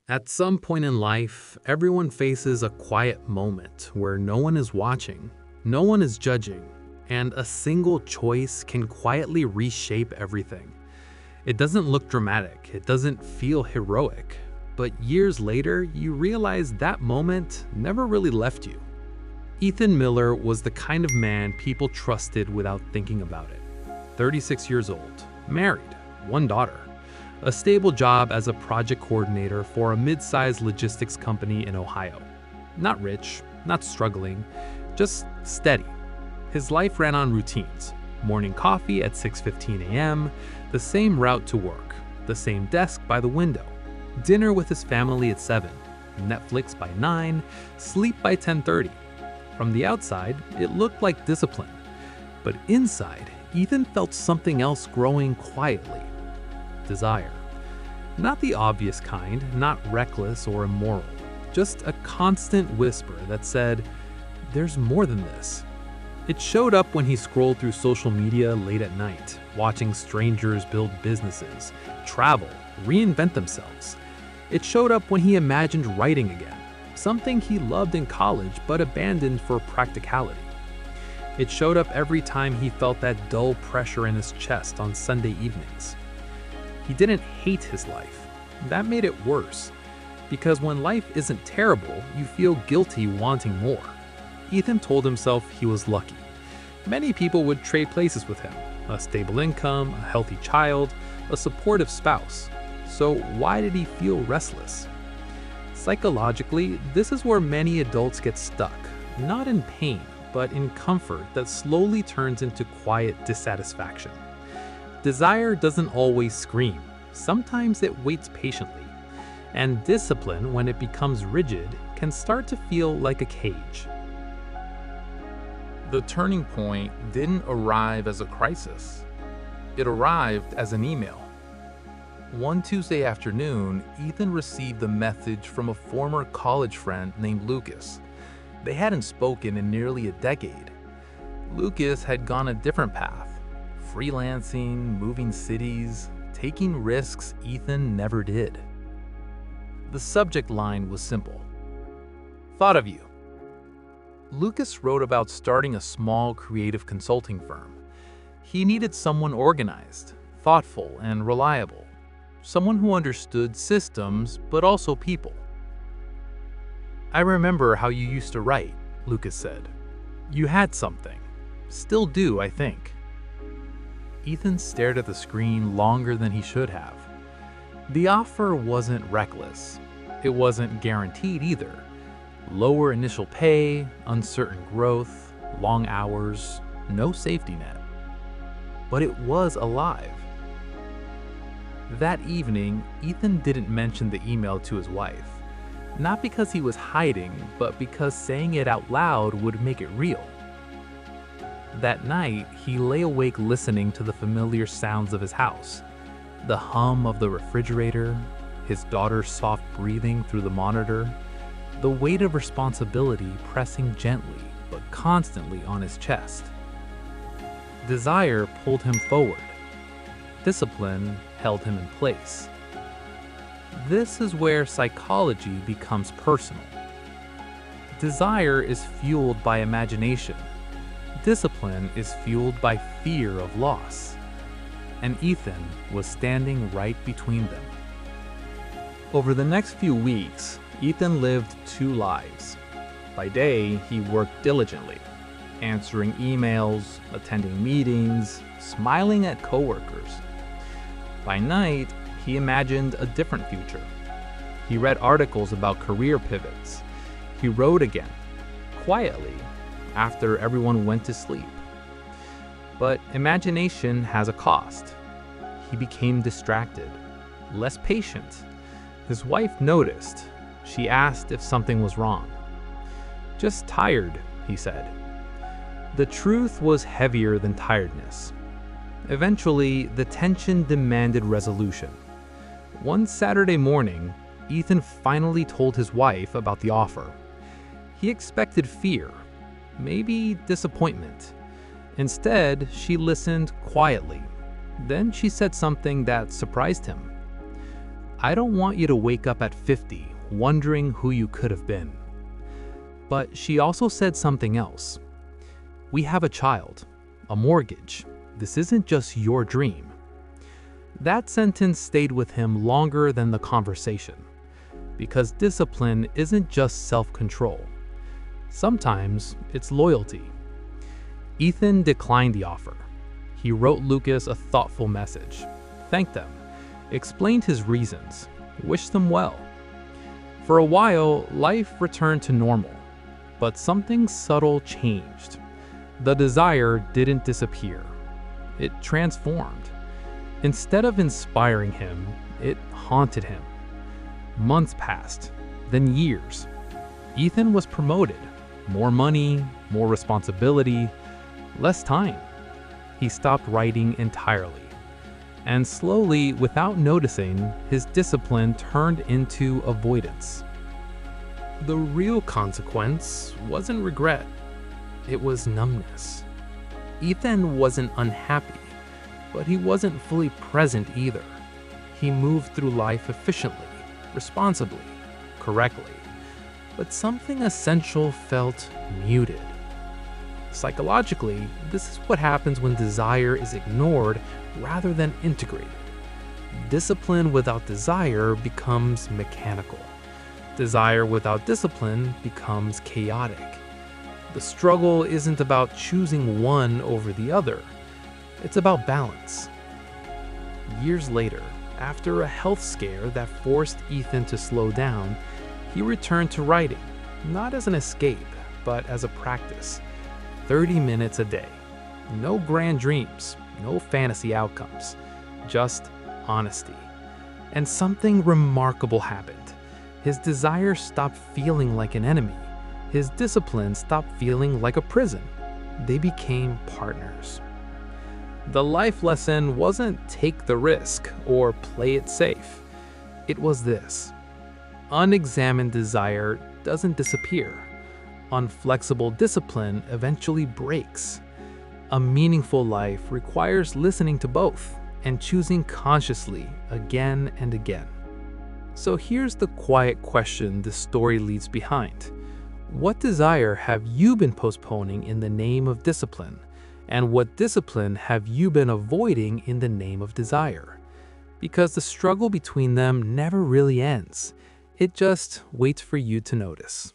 At some point in life, everyone faces a quiet moment where no one is watching, no one is judging, and a single choice can quietly reshape everything. It doesn't look dramatic, it doesn't feel heroic, but years later, you realize that moment never really left you. Ethan Miller was the kind of man people trusted without thinking about it. 36 years old, married, one daughter, a stable job as a project coordinator for a mid-sized logistics company in Ohio. Not rich, not struggling, just steady. His life ran on routines. Morning coffee at 6:15 a.m., the same route to work, the same desk by the window, dinner with his family at 7, Netflix by 9, sleep by 10:30. From the outside, it looked like discipline. But inside, Ethan felt something else growing quietly. Desire. Not the obvious kind, not reckless or immoral, just a constant whisper that said, "There's more than this." It showed up when he scrolled through social media late at night, watching strangers build businesses, travel, reinvent themselves. It showed up when he imagined writing again, something he loved in college but abandoned for practicality. It showed up every time he felt that dull pressure in his chest on Sunday evenings. He didn't hate his life. That made it worse, because when life isn't terrible, you feel guilty wanting more. Ethan told himself he was lucky. Many people would trade places with him, a stable income, a healthy child, a supportive spouse. So why did he feel restless? Psychologically, this is where many adults get stuck, not in pain, but in comfort that slowly turns into quiet dissatisfaction. Desire doesn't always scream. Sometimes it waits patiently. And discipline, when it becomes rigid, can start to feel like a cage. The turning point didn't arrive as a crisis. It arrived as an email. One Tuesday afternoon, Ethan received a message from a former college friend named Lucas. They hadn't spoken in nearly a decade. Lucas had gone a different path. Freelancing, moving cities, taking risks Ethan never did. The subject line was simple. Thought of you. Lucas wrote about starting a small creative consulting firm. He needed someone organized, thoughtful, and reliable. Someone who understood systems, but also people. I remember how you used to write, Lucas said. You had something. Still do, I think. Ethan stared at the screen longer than he should have. The offer wasn't reckless. It wasn't guaranteed either. Lower initial pay, uncertain growth, long hours, no safety net. But it was alive. That evening, Ethan didn't mention the email to his wife. Not because he was hiding, but because saying it out loud would make it real. That night, he lay awake listening to the familiar sounds of his house. The hum of the refrigerator, his daughter's soft breathing through the monitor, the weight of responsibility pressing gently but constantly on his chest. Desire pulled him forward. Discipline held him in place. This is where psychology becomes personal. Desire is fueled by imagination. Discipline is fueled by fear of loss. And Ethan was standing right between them. Over the next few weeks, Ethan lived two lives. By day, he worked diligently, answering emails, attending meetings, smiling at coworkers. By night, he imagined a different future. He read articles about career pivots. He wrote again, quietly, after everyone went to sleep. But imagination has a cost. He became distracted, less patient. His wife noticed. She asked if something was wrong. Just tired, he said. The truth was heavier than tiredness. Eventually, the tension demanded resolution. One Saturday morning, Ethan finally told his wife about the offer. He expected fear, maybe disappointment. Instead, she listened quietly. Then she said something that surprised him. I don't want you to wake up at 50 wondering who you could have been. But she also said something else. We have a child, a mortgage. This isn't just your dream. That sentence stayed with him longer than the conversation, because discipline isn't just self-control. Sometimes it's loyalty. Ethan declined the offer. He wrote Lucas a thoughtful message, thanked them, explained his reasons, wished them well. For a while, life returned to normal, but something subtle changed. The desire didn't disappear. It transformed. Instead of inspiring him, it haunted him. Months passed, then years. Ethan was promoted. More money, more responsibility, less time. He stopped writing entirely. And slowly, without noticing, his discipline turned into avoidance. The real consequence wasn't regret. It was numbness. Ethan wasn't unhappy, but he wasn't fully present either. He moved through life efficiently, responsibly, correctly, but something essential felt muted. Psychologically, this is what happens when desire is ignored rather than integrated. Discipline without desire becomes mechanical. Desire without discipline becomes chaotic. The struggle isn't about choosing one over the other. It's about balance. Years later, after a health scare that forced Ethan to slow down, he returned to writing, not as an escape, but as a practice. 30 minutes a day. No grand dreams, no fantasy outcomes, just honesty. And something remarkable happened. His desire stopped feeling like an enemy. His discipline stopped feeling like a prison. They became partners. The life lesson wasn't take the risk or play it safe. It was this: unexamined desire doesn't disappear. Unflexible discipline eventually breaks. A meaningful life requires listening to both and choosing consciously again and again. So here's the quiet question this story leaves behind. What desire have you been postponing in the name of discipline? And what discipline have you been avoiding in the name of desire? Because the struggle between them never really ends. It just waits for you to notice.